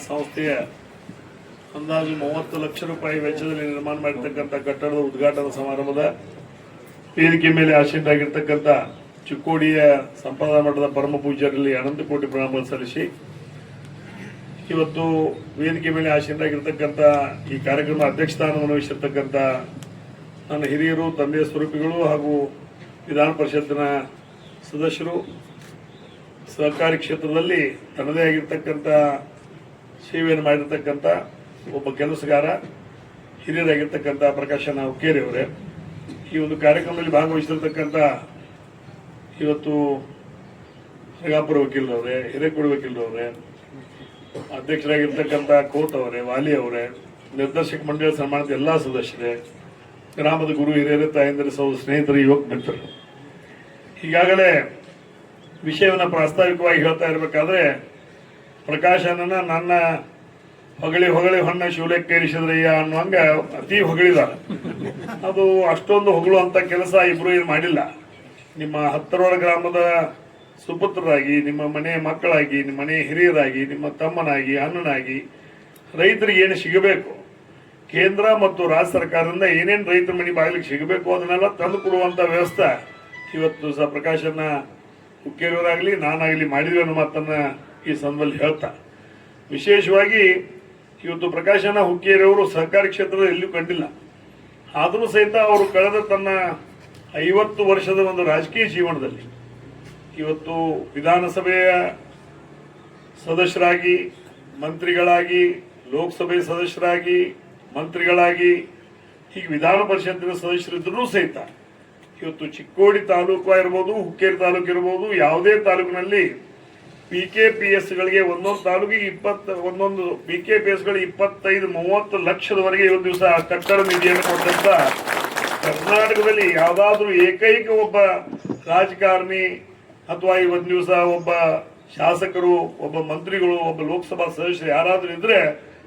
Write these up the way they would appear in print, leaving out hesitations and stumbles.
ಸಂಸ್ಥೆಯ ಅಂದಾಜು 30 ಲಕ್ಷ ರೂಪಾಯಿ ವೆಚ್ಚದಲ್ಲಿ ನಿರ್ಮಾಣ ಮಾಡಿರ್ತಕ್ಕಂಥ ಕಟ್ಟಡದ ಉದ್ಘಾಟನಾ ಸಮಾರಂಭದ ವೇದಿಕೆ ಮೇಲೆ ಆಸೀನರಾಗಿರ್ತಕ್ಕಂಥ ಚಿಕ್ಕೋಡಿಯ ಸಂಪ್ರದಾಯ ಮಠದ ಪರಮ ಪೂಜ್ಯರಲ್ಲಿ ಅನಂತ ಕೋಟಿ ಪ್ರಣಾಮಗಳು ಸಲ್ಲಿಸಿ ಇವತ್ತು ವೇದಿಕೆ ಮೇಲೆ ಆಸೀನರಾಗಿರ್ತಕ್ಕಂಥ ಈ ಕಾರ್ಯಕ್ರಮ ಅಧ್ಯಕ್ಷಸ್ಥಾನವನ್ನು ವಹಿಸಿರ್ತಕ್ಕಂಥ ನನ್ನ ಹಿರಿಯರು, ತಂದೆಯ ಸ್ವರೂಪಿಗಳು ಹಾಗೂ ವಿಧಾನ ಪರಿಷತ್ತಿನ ಸದಸ್ಯರು, ಸಹಕಾರಿ ಕ್ಷೇತ್ರದಲ್ಲಿ ತನ್ನದೇ ಆಗಿರ್ತಕ್ಕಂಥ ಸೇವೆಯನ್ನು ಮಾಡಿರ್ತಕ್ಕಂಥ ಒಬ್ಬ ಕೆಲಸಗಾರ, ಹಿರಿಯರಾಗಿರ್ತಕ್ಕಂಥ ಪ್ರಕಾಶನ ಹುಕ್ಕೇರಿ ಅವರೇ, ಈ ಒಂದು ಕಾರ್ಯಕ್ರಮದಲ್ಲಿ ಭಾಗವಹಿಸಿರ್ತಕ್ಕಂಥ ಇವತ್ತು ರಂಗಾಪುರ ವಕೀಲರವರೇ, ಹಿರೇಕೋಡಿ ವಕೀಲರವರೇ, ಅಧ್ಯಕ್ಷರಾಗಿರ್ತಕ್ಕಂಥ ಕೋಟ್ ಅವರೇ, ವಾಲಿ ಅವರೇ, ನಿರ್ದೇಶಕ ಮಂಡಳಿ ಸನ್ಮಾನದ ಎಲ್ಲ ಸದಸ್ಯರೇ, ಗ್ರಾಮದ ಗುರು ಹಿರಿಯರೇ, ತಾಯಂದಿರ ಸಹೋದರ ಸ್ನೇಹಿತರು, ಯುವಕ ಮಿತ್ರರು, ಈಗಾಗಲೇ ವಿಷಯವನ್ನು ಪ್ರಾಸ್ತಾವಿಕವಾಗಿ ಹೇಳ್ತಾ ಇರಬೇಕಾದ್ರೆ ಪ್ರಕಾಶನನ್ನ ನನ್ನ ಹೊಗಳಿ ಹೊನ್ನ ಶಿವಲೆಕ್ಕೇರಿಸಿದ್ರಯ್ಯ ಅನ್ನುವಂಗ ಅತಿ ಹೊಗಳಿದ. ಅದು ಅಷ್ಟೊಂದು ಹೊಗಳುವಂತ ಕೆಲಸ ಇಬ್ರು ಏನು ಮಾಡಿಲ್ಲ. ನಿಮ್ಮ ಹತ್ತರೋಳ ಗ್ರಾಮದ ಸುಪುತ್ರರಾಗಿ, ನಿಮ್ಮ ಮನೆ ಮಕ್ಕಳಾಗಿ, ನಿಮ್ಮ ಮನೆ ಹಿರಿಯರಾಗಿ, ನಿಮ್ಮ ತಮ್ಮನಾಗಿ, ಅಣ್ಣನಾಗಿ ರೈತರಿಗೆ ಏನು ಸಿಗಬೇಕು, ಕೇಂದ್ರ ಮತ್ತು ರಾಜ್ಯ ಸರ್ಕಾರದಿಂದ ಏನೇನು ರೈತರ ಮನೆ ಬಾಗಿಲಿಗೆ ಸಿಗಬೇಕು ಅದನ್ನೆಲ್ಲ ತಂದು ಕೊಡುವಂತ ವ್ಯವಸ್ಥೆ ಇವತ್ತು ಸಹ ಪ್ರಕಾಶನ ಹುಕ್ಕೇರಿಯವರಾಗಲಿ ನಾನಾಗಲಿ ಮಾಡಿದ್ವಿ ಅನ್ನೋ ಮಾತನ್ನ ಈ ಸಂದರ್ಭದಲ್ಲಿ ಹೇಳ್ತಾ, ವಿಶೇಷವಾಗಿ ಇವತ್ತು ಪ್ರಕಾಶನ ಹುಕ್ಕೇರಿಯವರು ಸಹಕಾರಿ ಕ್ಷೇತ್ರದಲ್ಲಿ ಎಲ್ಲೂ ಕಂಡಿಲ್ಲ. ಆದರೂ ಸಹಿತ ಅವರು ಕಳೆದ ತನ್ನ 50 ವರ್ಷದ ಒಂದು ರಾಜಕೀಯ ಜೀವನದಲ್ಲಿ ಇವತ್ತು ವಿಧಾನಸಭೆಯ ಸದಸ್ಯರಾಗಿ, ಮಂತ್ರಿಗಳಾಗಿ, ಲೋಕಸಭೆ ಸದಸ್ಯರಾಗಿ, ಮಂತ್ರಿಗಳಾಗಿ, ಹೀಗೆ ವಿಧಾನ ಪರಿಷತ್ತಿನ ಸದಸ್ಯರಿದ್ರೂ ಸಹಿತ ಇವತ್ತು ಚಿಕ್ಕೋಡಿ ತಾಲೂಕು ಇರ್ಬೋದು, ಹುಕ್ಕೇರಿ ತಾಲೂಕು ಇರ್ಬೋದು, ಯಾವುದೇ ತಾಲೂಕಿನಲ್ಲಿ PKPSಗಳಿಗೆ ಒಂದೊಂದು ತಾಲೂಕಿಗೆ ಒಂದೊಂದು PKPSಗಳು 25-30 ಲಕ್ಷದವರೆಗೆ ಇವತ್ತು ದಿವಸ ಕಟ್ಟಡ ನಿಧಿಯನ್ನು ಕೊಟ್ಟಂತ ಕರ್ನಾಟಕದಲ್ಲಿ ಯಾವುದಾದ್ರೂ ಏಕೈಕ ಒಬ್ಬ ರಾಜಕಾರಣಿ ಅಥವಾ ಇವತ್ತು ದಿವಸ ಒಬ್ಬ ಶಾಸಕರು, ಒಬ್ಬ ಮಂತ್ರಿಗಳು, ಒಬ್ಬ ಲೋಕಸಭಾ ಸದಸ್ಯರು ಯಾರಾದ್ರೂ ಇದ್ರೆ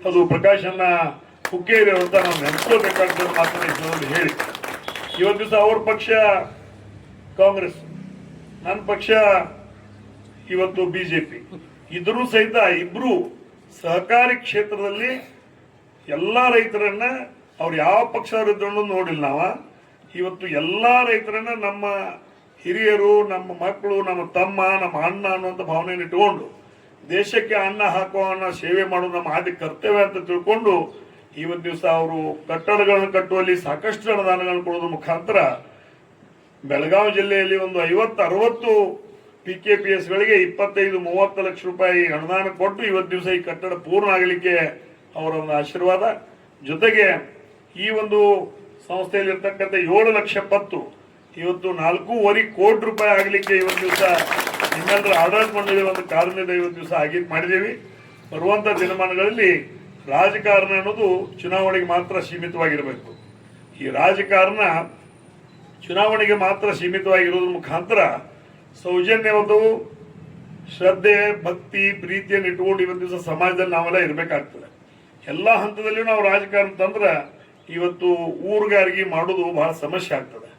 ಅದು ಪ್ರಕಾಶನ ಹುಕ್ಕೇರಿ ಅಂತ ನಾವು ನೆನಸ್ಕೋಬೇಕಾಗ್ತದೆ ಮಾತನಾಡಿ ಹೇಳಿ. ಇವತ್ತು ದಿವಸ ಅವ್ರ ಪಕ್ಷ ಕಾಂಗ್ರೆಸ್, ನನ್ನ ಪಕ್ಷ ಇವತ್ತು BJP, ಇದ್ರೂ ಸಹಿತ ಇಬ್ರು ಸಹಕಾರಿ ಕ್ಷೇತ್ರದಲ್ಲಿ ಎಲ್ಲಾ ರೈತರನ್ನ ಅವ್ರು ಯಾವ ಪಕ್ಷದವರಿದ್ರು ನೋಡಿಲ್ಲ. ಇವತ್ತು ಎಲ್ಲಾ ರೈತರನ್ನ ನಮ್ಮ ಹಿರಿಯರು, ನಮ್ಮ ಮಕ್ಕಳು, ನಮ್ಮ ತಮ್ಮ, ನಮ್ಮ ಅಣ್ಣ ಅನ್ನುವಂಥ ಭಾವನೆಯನ್ನು ಇಟ್ಟುಕೊಂಡು ದೇಶಕ್ಕೆ ಅನ್ನ ಹಾಕುವ ಸೇವೆ ಮಾಡೋದು ನಮ್ಮ ಆದ್ಯ ಕರ್ತವ್ಯ ಅಂತ ತಿಳ್ಕೊಂಡು ಇವತ್ತು ದಿವಸ ಅವರು ಕಟ್ಟಡಗಳನ್ನು ಕಟ್ಟುವಲ್ಲಿ ಸಾಕಷ್ಟು ಅನುದಾನಗಳನ್ನು ಕೊಡೋದ್ರ ಮುಖಾಂತರ ಬೆಳಗಾವಿ ಜಿಲ್ಲೆಯಲ್ಲಿ ಒಂದು 50-60 PKPSಗಳಿಗೆ 25-30 ಲಕ್ಷ ರೂಪಾಯಿ ಅನುದಾನ ಕೊಟ್ಟು ಇವತ್ತು ದಿವಸ ಈ ಕಟ್ಟಡ ಪೂರ್ಣ ಆಗಲಿಕ್ಕೆ ಅವರ ಒಂದು ಆಶೀರ್ವಾದ. ಜೊತೆಗೆ ಈ ಒಂದು ಸಂಸ್ಥೆಯಲ್ಲಿ ಇರ್ತಕ್ಕಂಥ 7 ಲಕ್ಷ ಪತ್ತು ಇವತ್ತು 4.5 ಕೋಟಿ ರೂಪಾಯಿ ಆಗಲಿಕ್ಕೆ ಇವತ್ತು ದಿವಸ ನಿಮ್ಮೆಲ್ಲರ ಆಡಳಿತ ಮಂಡಳಿ ಒಂದು ಕಾರಣದಿಂದ ಇವತ್ತು ದಿವಸ ಮಾಡಿದ್ದೀವಿ. ಬರುವಂತ ದಿನಮಾನಗಳಲ್ಲಿ ರಾಜಕಾರಣ ಅನ್ನೋದು ಚುನಾವಣೆಗೆ ಮಾತ್ರ ಸೀಮಿತವಾಗಿರಬೇಕು. ಈ ರಾಜಕಾರಣ ಚುನಾವಣೆಗೆ ಮಾತ್ರ ಸೀಮಿತವಾಗಿರೋದ್ರ ಮುಖಾಂತರ ಸೌಜನ್ಯವಾದ ಶ್ರದ್ಧೆ, ಭಕ್ತಿ, ಪ್ರೀತಿಯನ್ನು ಇಟ್ಕೊಂಡು ಇವತ್ತು ದಿವಸ ಸಮಾಜದಲ್ಲಿ ನಾವೆಲ್ಲ ಇರಬೇಕಾಗ್ತದೆ. ಎಲ್ಲ ಹಂತದಲ್ಲಿಯೂ ನಾವು ರಾಜಕಾರಣ ತಂದ್ರೆ ಇವತ್ತು ಊರುಗಾರಿಕೆ ಮಾಡೋದು ಬಹಳ ಸಮಸ್ಯೆ ಆಗ್ತದೆ.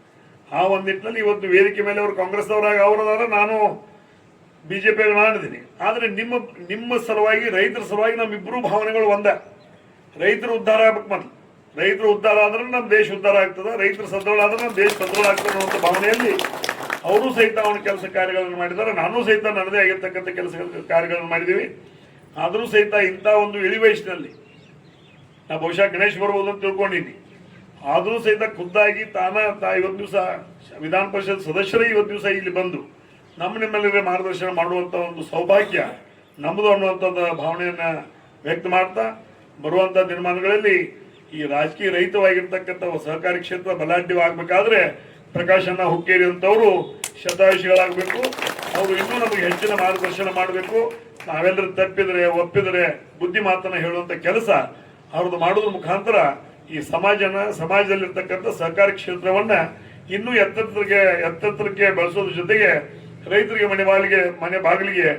ಆ ಒಂದು ನಿಟ್ಟಿನಲ್ಲಿ ಇವತ್ತು ವೇದಿಕೆ ಮೇಲೆ ಅವರು ಕಾಂಗ್ರೆಸ್ನವರಾಗಿ ಅವರದಾರ, ನಾನು BJP ಮಾಡಿದ್ದೀನಿ. ಆದರೆ ನಿಮ್ಮ ಸಲುವಾಗಿ, ರೈತರ ಸಲುವಾಗಿ ನಮ್ಮಿಬ್ಬರು ಭಾವನೆಗಳು ಒಂದೇ. ರೈತರು ಉದ್ಧಾರ ಆಗ್ಬೇಕು. ಮೊದಲು ರೈತರು ಉದ್ಧಾರ ಆದ್ರೆ ನಮ್ಮ ದೇಶ ಉದ್ಧಾರ ಆಗ್ತದೆ, ರೈತರು ಸದೃಢ ಆದ್ರೆ ನಮ್ಮ ದೇಶ ಸದೃಢ ಆಗ್ತದೆ ಅನ್ನುವಂಥ ಭಾವನೆಯಲ್ಲಿ ಅವರು ಸಹಿತ ಅವನ ಕೆಲಸ ಕಾರ್ಯಗಳನ್ನು ಮಾಡಿದ್ದಾರೆ. ನಾನು ಸಹಿತ ನನ್ನದೇ ಆಗಿರ್ತಕ್ಕಂಥ ಕೆಲಸ ಕಾರ್ಯಗಳನ್ನು ಮಾಡಿದ್ದೀವಿ. ಆದರೂ ಸಹಿತ ಇಂಥ ಒಂದು ಇಳಿ ವಯಸ್ಸಿನಲ್ಲಿ ನಾ ಬಹುಶಃ ಗಣೇಶ್ ಬರ್ಬೋದು ಅಂತ ತಿಳ್ಕೊಂಡಿದ್ದೀನಿ. ಆದರೂ ಸಹಿತ ಖುದ್ದಾಗಿ ಇವತ್ತು ದಿವಸ ವಿಧಾನ ಪರಿಷತ್ ಸದಸ್ಯರೇ ಇವತ್ತು ದಿವಸ ಇಲ್ಲಿ ಬಂದು ನಿಮ್ಮೆಲ್ಲರಿಗೆ ಮಾರ್ಗದರ್ಶನ ಮಾಡುವಂಥ ಒಂದು ಸೌಭಾಗ್ಯ ನಮ್ಮದು ಅನ್ನುವಂಥದ್ದು ಭಾವನೆಯನ್ನು ವ್ಯಕ್ತ ಮಾಡ್ತಾ, ಬರುವಂಥ ದಿನಮಾನಗಳಲ್ಲಿ ಈ ರಾಜಕೀಯ ರಹಿತವಾಗಿರ್ತಕ್ಕಂಥ ಸಹಕಾರಿ ಕ್ಷೇತ್ರ ಬಲಾಢ್ಯವಾಗಬೇಕಾದ್ರೆ ಪ್ರಕಾಶನ ಹುಕ್ಕೇರಿ ಅಂತವರು ಶತಾಯುಷಿಗಳಾಗಬೇಕು. ಅವರು ಇನ್ನೂ ನಮಗೆ ಹೆಚ್ಚಿನ ಮಾರ್ಗದರ್ಶನ ಮಾಡಬೇಕು. ನಾವೆಲ್ಲರೂ ತಪ್ಪಿದರೆ ಒಪ್ಪಿದರೆ ಬುದ್ಧಿ ಮಾತನ್ನ ಹೇಳುವಂಥ ಕೆಲಸ ಅವ್ರದ್ದು ಮಾಡೋದ್ರ ಮುಖಾಂತರ ಈ ಸಮಾಜದಲ್ಲಿರ್ತಕ್ಕಂಥ ಸಹಕಾರಿ ಕ್ಷೇತ್ರವನ್ನ ಇನ್ನೂ ಎತ್ತರಕ್ಕೆ ಬೆಳೆಸೋದ್ರ ಜೊತೆಗೆ ರೈತರಿಗೆ ಮನೆ ಬಾಗಿಲಿಗೆ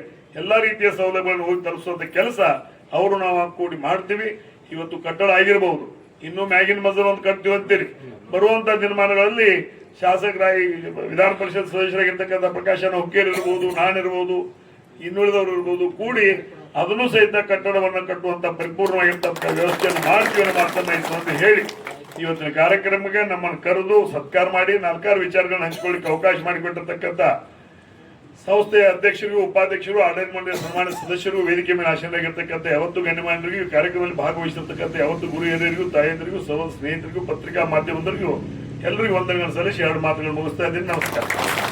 ಎಲ್ಲಾ ರೀತಿಯ ಸೌಲಭ್ಯಗಳನ್ನು ಹೋಗಿ ತಲುಪಿಸುವಂತ ಕೆಲಸ ಅವರು ನಾವು ಕೂಡಿ ಮಾಡ್ತೀವಿ. ಇವತ್ತು ಕಟ್ಟಡ ಆಗಿರಬಹುದು, ಇನ್ನೂ ಮ್ಯಾಗಿನ ಮಜಲ್ ಒಂದು ಕಟ್ತೀವಿ ಅಂತೀರಿ. ಬರುವಂತ ದಿನಮಾನಗಳಲ್ಲಿ ಶಾಸಕರಾಗಿ ವಿಧಾನ ಪರಿಷತ್ ಸದಸ್ಯರಾಗಿರ್ತಕ್ಕಂಥ ಪ್ರಕಾಶನ ಹುಕ್ಕೇರಿ ಇರ್ಬೋದು, ನಾನಿರ್ಬೋದು, ಇನ್ನುಳಿದವರು ಇರ್ಬೋದು, ಕೂಡಿ ಅದನ್ನು ಸಹಿತ ಕಟ್ಟಡವನ್ನು ಕಟ್ಟುವಂತ ಪರಿಪೂರ್ಣವಾಗಿರ್ತಕ್ಕಂಥ ವ್ಯವಸ್ಥೆಯನ್ನು ಮಾಡ್ತೀವಿ ಅನ್ನೋ ಮಾತನ್ನ ಇತ್ತು ಅಂತ ಹೇಳಿ ಇವತ್ತಿನ ಕಾರ್ಯಕ್ರಮಕ್ಕೆ ನಮ್ಮನ್ನು ಕರೆದು ಸತ್ಕಾರ ಮಾಡಿ ನಾಲ್ಕಾರು ವಿಚಾರಗಳನ್ನ ಹಂಚಿಕೊಳ್ಳಿಕ್ಕೆ ಅವಕಾಶ ಮಾಡಿಕೊಟ್ಟಿರ್ತಕ್ಕಂಥ ಸಂಸ್ಥೆಯ ಅಧ್ಯಕ್ಷರಿಗೂ ಉಪಾಧ್ಯಕ್ಷರು ಆಡಳಿತ ಮಂಡಳಿ ಸನ್ಮಾನ್ಯ ಸದಸ್ಯರು ವೇದಿಕೆ ಮೇಲೆ ಆಶೀರ್ವಾಗಿರ್ತಕ್ಕಂಥ ಯಾವತ್ತು ಗಣ್ಯಮಾನ್ಯರಿಗೂ ಕಾರ್ಯಕ್ರಮದಲ್ಲಿ ಭಾಗವಹಿಸಿರ್ತಕ್ಕಂಥ ಯಾವತ್ತು ಗುರು ಹಿರಿಯರಿಗೂ ತಾಯಂದರಿಗೂ ಸಹೋದರ ಸ್ನೇಹಿತರಿಗೂ ಪತ್ರಿಕಾ ಮಾಧ್ಯಮದರಿಗೂ ಎಲ್ಲರಿಗೂ ವಂದನೆಗಳನ್ನು ಸಲ್ಲಿಸಿ ಎರಡು ಮಾತುಗಳು ಮುಗಿಸ್ತಾ ಇದ್ದೀನಿ. ನಮಸ್ಕಾರ.